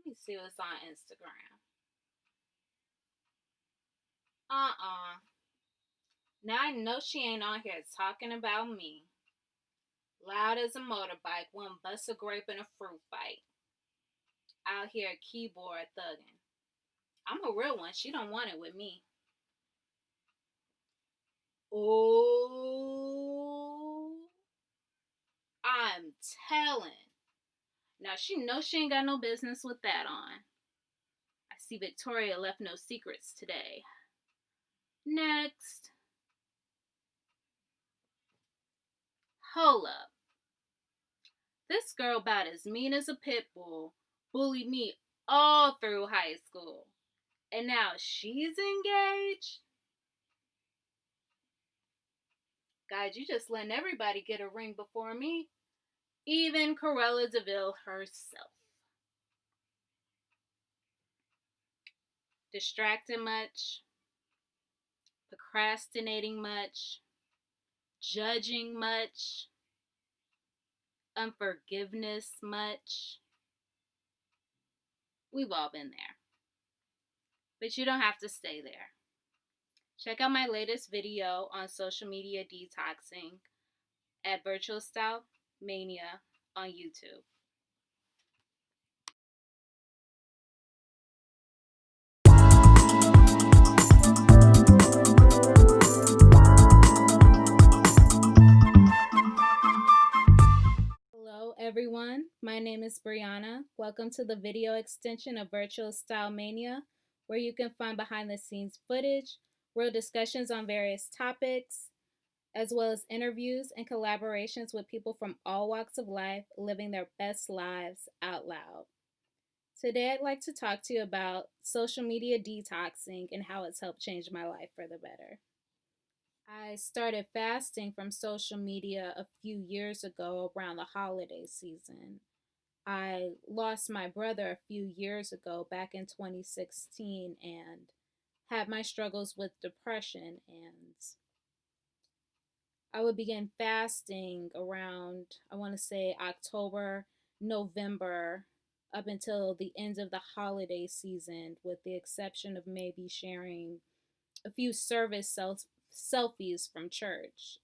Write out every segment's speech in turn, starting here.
Let me see what's on Instagram. Uh-uh. Now I know she ain't on here talking about me. Loud as a motorbike, one bust a grape in a fruit fight. Out here keyboard thugging. I'm a real one. She don't want it with me. Oh, I'm telling. Now she knows she ain't got no business with that on. I see Victoria left no secrets today. Next. Hold up. This girl about as mean as a pit bull bullied me all through high school. And now she's engaged? God, you just letting everybody get a ring before me. Even Corella DeVille herself. Distracted much? Procrastinating much? Judging much? Unforgiveness much? We've all been there. But you don't have to stay there. Check out my latest video on social media detoxing at Virtual Style Mania on YouTube. Hello, everyone. My name is Brianna. Welcome to the video extension of Virtual Style Mania, where you can find behind the scenes footage, real discussions on various topics, as well as interviews and collaborations with people from all walks of life living their best lives out loud. Today, I'd like to talk to you about social media detoxing and how it's helped change my life for the better. I started fasting from social media a few years ago around the holiday season. I lost my brother a few years ago, back in 2016, and had my struggles with depression. And I would begin fasting around, I want to say, October, November, up until the end of the holiday season, with the exception of maybe sharing a few selfies from church.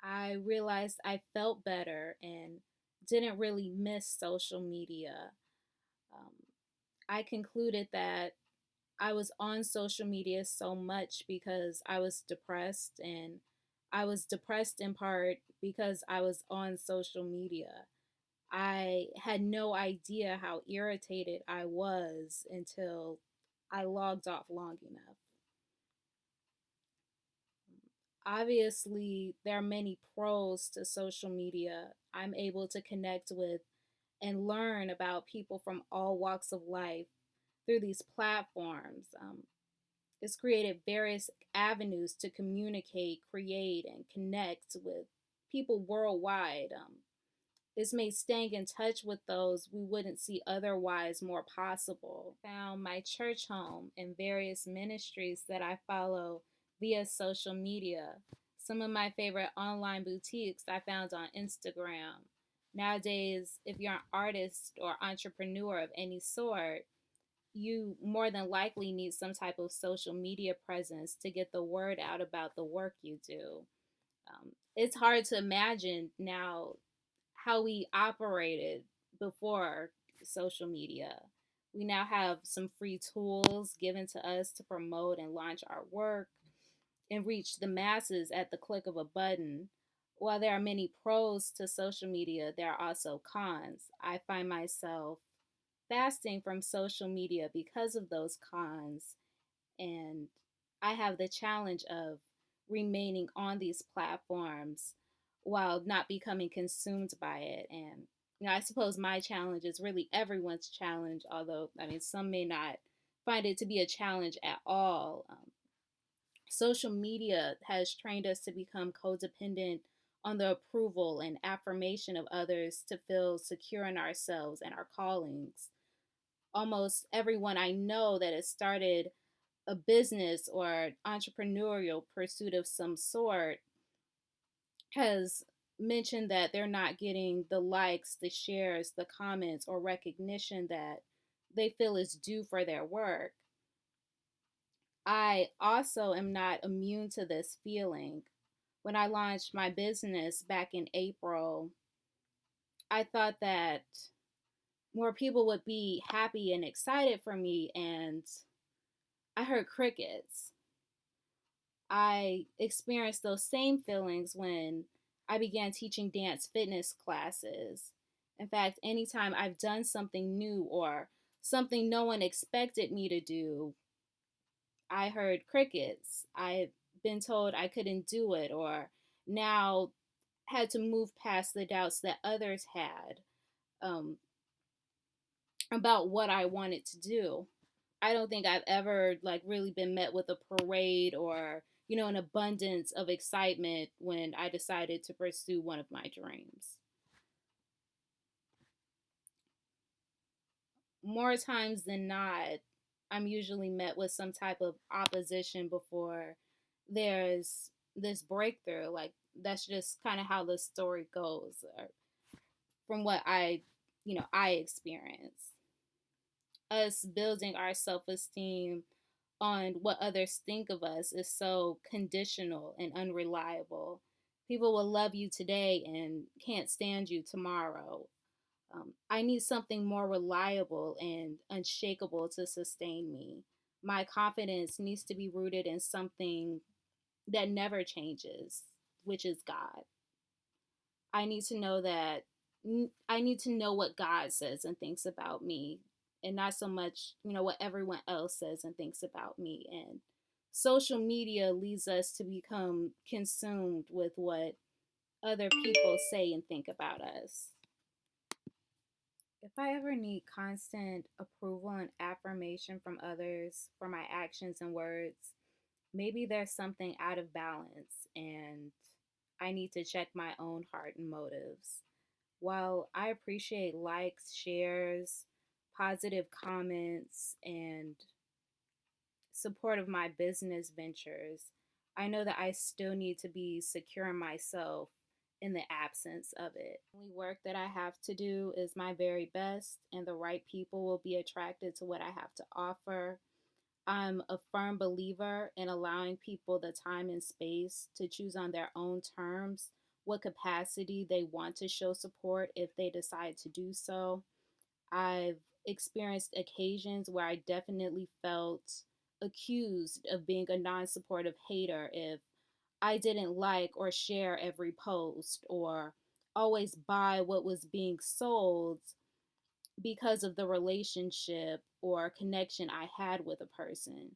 I realized I felt better and didn't really miss social media. Um, I concluded that I was on social media so much because I was depressed, and I was depressed in part because I was on social media. I had no idea how irritated I was until I logged off long enough. Obviously, there are many pros to social media. I'm able to connect with and learn about people from all walks of life through these platforms. It's created various avenues to communicate, create, and connect with people worldwide. It's made staying in touch with those we wouldn't see otherwise more possible. Found my church home and various ministries that I follow via social media. Some of my favorite online boutiques I found on Instagram. Nowadays, if you're an artist or entrepreneur of any sort, you more than likely need some type of social media presence to get the word out about the work you do. It's hard to imagine now how we operated before social media. We now have some free tools given to us to promote and launch our work and reach the masses at the click of a button. While there are many pros to social media, there are also cons. I find myself fasting from social media because of those cons, and I have the challenge of remaining on these platforms while not becoming consumed by it. And I suppose my challenge is really everyone's challenge, although some may not find it to be a challenge at all. Social media has trained us to become codependent on the approval and affirmation of others to feel secure in ourselves and our callings. Almost everyone I know that has started a business or entrepreneurial pursuit of some sort has mention that they're not getting the likes, the shares, the comments, or recognition that they feel is due for their work. I also am not immune to this feeling. When I launched my business back in April, I thought that more people would be happy and excited for me, and I heard crickets. I experienced those same feelings when I began teaching dance fitness classes. In fact, anytime I've done something new or something no one expected me to do, I heard crickets. I've been told I couldn't do it, or now had to move past the doubts that others had um, about what I wanted to do. I don't think I've ever like really been met with a parade or an abundance of excitement when I decided to pursue one of my dreams. More times than not, I'm usually met with some type of opposition before there's this breakthrough. Like that's just kind of how the story goes, from what I experience. Us building our self-esteem on what others think of us is so conditional and unreliable. People will love you today and can't stand you tomorrow. I need something more reliable and unshakable to sustain me. My confidence needs to be rooted in something that never changes, which is God. I need to know that I need to know what God says and thinks about me, and not so much, what everyone else says and thinks about me. And social media leads us to become consumed with what other people say and think about us. If I ever need constant approval and affirmation from others for my actions and words, maybe there's something out of balance and I need to check my own heart and motives. While I appreciate likes, shares, positive comments, and support of my business ventures, I know that I still need to be secure in myself in the absence of it. The only work that I have to do is my very best, and the right people will be attracted to what I have to offer. I'm a firm believer in allowing people the time and space to choose on their own terms what capacity they want to show support if they decide to do so. I've experienced occasions where I definitely felt accused of being a non supportive hater if I didn't like or share every post or always buy what was being sold because of the relationship or connection I had with a person.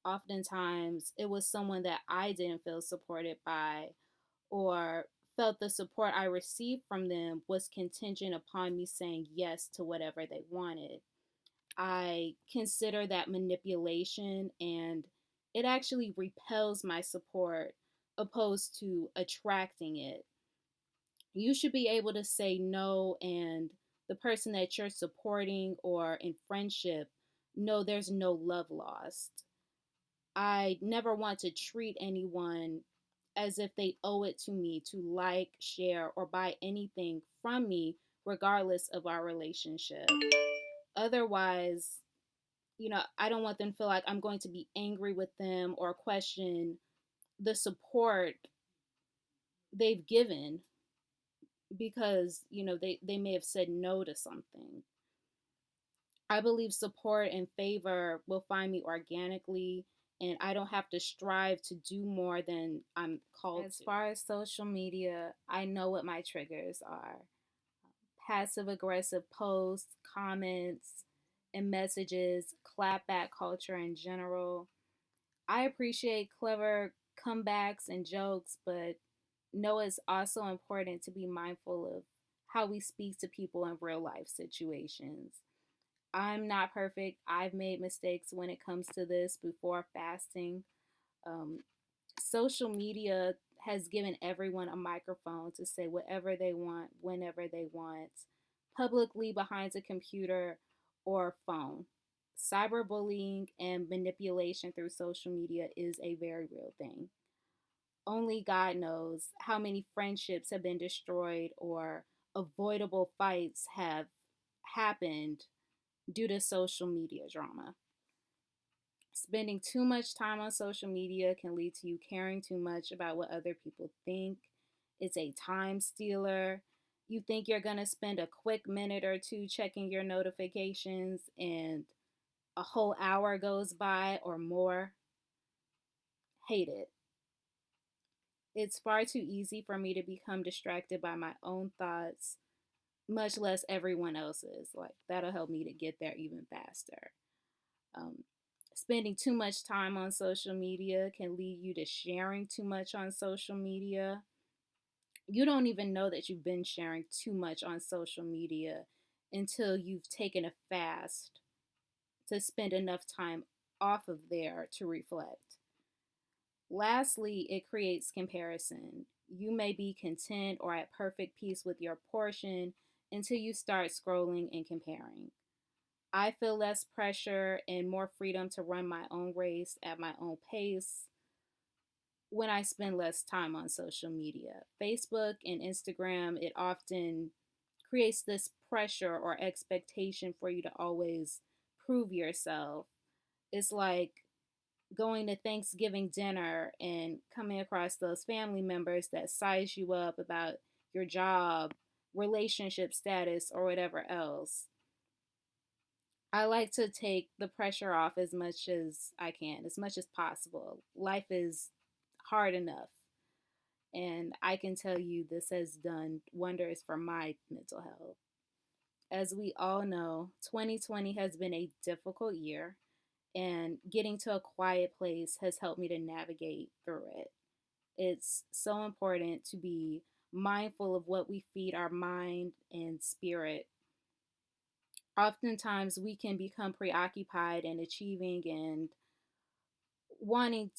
Oftentimes, it was someone that I didn't feel supported by or felt the support I received from them was contingent upon me saying yes to whatever they wanted. I consider that manipulation, and it actually repels my support opposed to attracting it. You should be able to say no, and the person that you're supporting or in friendship know there's no love lost. I never want to treat anyone as if they owe it to me to like, share, or buy anything from me, regardless of our relationship. Otherwise, I don't want them to feel like I'm going to be angry with them or question the support they've given because, they may have said no to something. I believe support and favor will find me organically, and I don't have to strive to do more than I'm called to. As far as social media, I know what my triggers are: passive aggressive posts, comments, and messages, clapback culture in general. I appreciate clever comebacks and jokes, but know it's also important to be mindful of how we speak to people in real life situations. I'm not perfect. I've made mistakes when it comes to this before fasting. Um, Social media has given everyone a microphone to say whatever they want, whenever they want, publicly behind a computer or phone. Cyberbullying and manipulation through social media is a very real thing. Only God knows how many friendships have been destroyed or avoidable fights have happened due to social media drama. Spending too much time on social media can lead to you caring too much about what other people think. It's a time stealer. You think you're going to spend a quick minute or two checking your notifications, and a whole hour goes by or more. Hate it. It's far too easy for me to become distracted by my own thoughts, much less everyone else's. Like, that'll help me to get there even faster. Um, Spending too much time on social media can lead you to sharing too much on social media. You don't even know that you've been sharing too much on social media until you've taken a fast to spend enough time off of there to reflect. Lastly, it creates comparison. You may be content or at perfect peace with your portion until you start scrolling and comparing. I feel less pressure and more freedom to run my own race at my own pace when I spend less time on social media. Facebook and Instagram, it often creates this pressure or expectation for you to always prove yourself. It's like going to Thanksgiving dinner and coming across those family members that size you up about your job, relationship status, or whatever else. I like to take the pressure off as much as I can, as much as possible. Life is hard enough, and I can tell you this has done wonders for my mental health. As we all know, 2020 has been a difficult year, and getting to a quiet place has helped me to navigate through it. It's so important to be mindful of what we feed our mind and spirit. Oftentimes, we can become preoccupied in achieving and wanting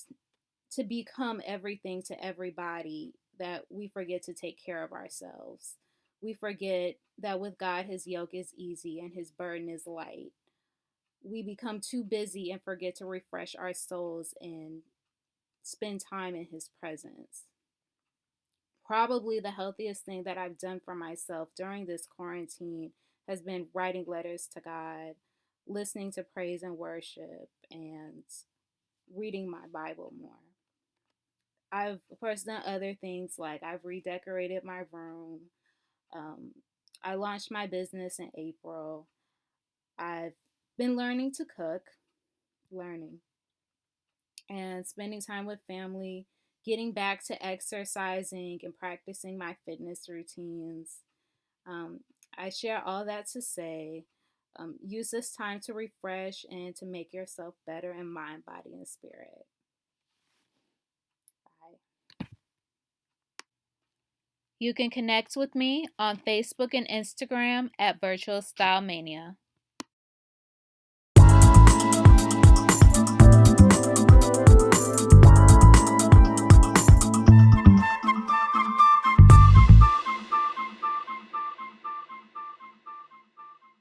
to become everything to everybody that we forget to take care of ourselves. We forget that with God, His yoke is easy and His burden is light. We become too busy and forget to refresh our souls and spend time in His presence. Probably the healthiest thing that I've done for myself during this quarantine has been writing letters to God, listening to praise and worship, and reading my Bible more. I've, of course, done other things like I've redecorated my room. Um, I launched my business in April. I've been learning to cook, learning, and spending time with family, getting back to exercising and practicing my fitness routines. Um, I share all that to say use this time to refresh and to make yourself better in mind, body, and spirit. Bye. You can connect with me on Facebook and Instagram at Virtual Style Mania.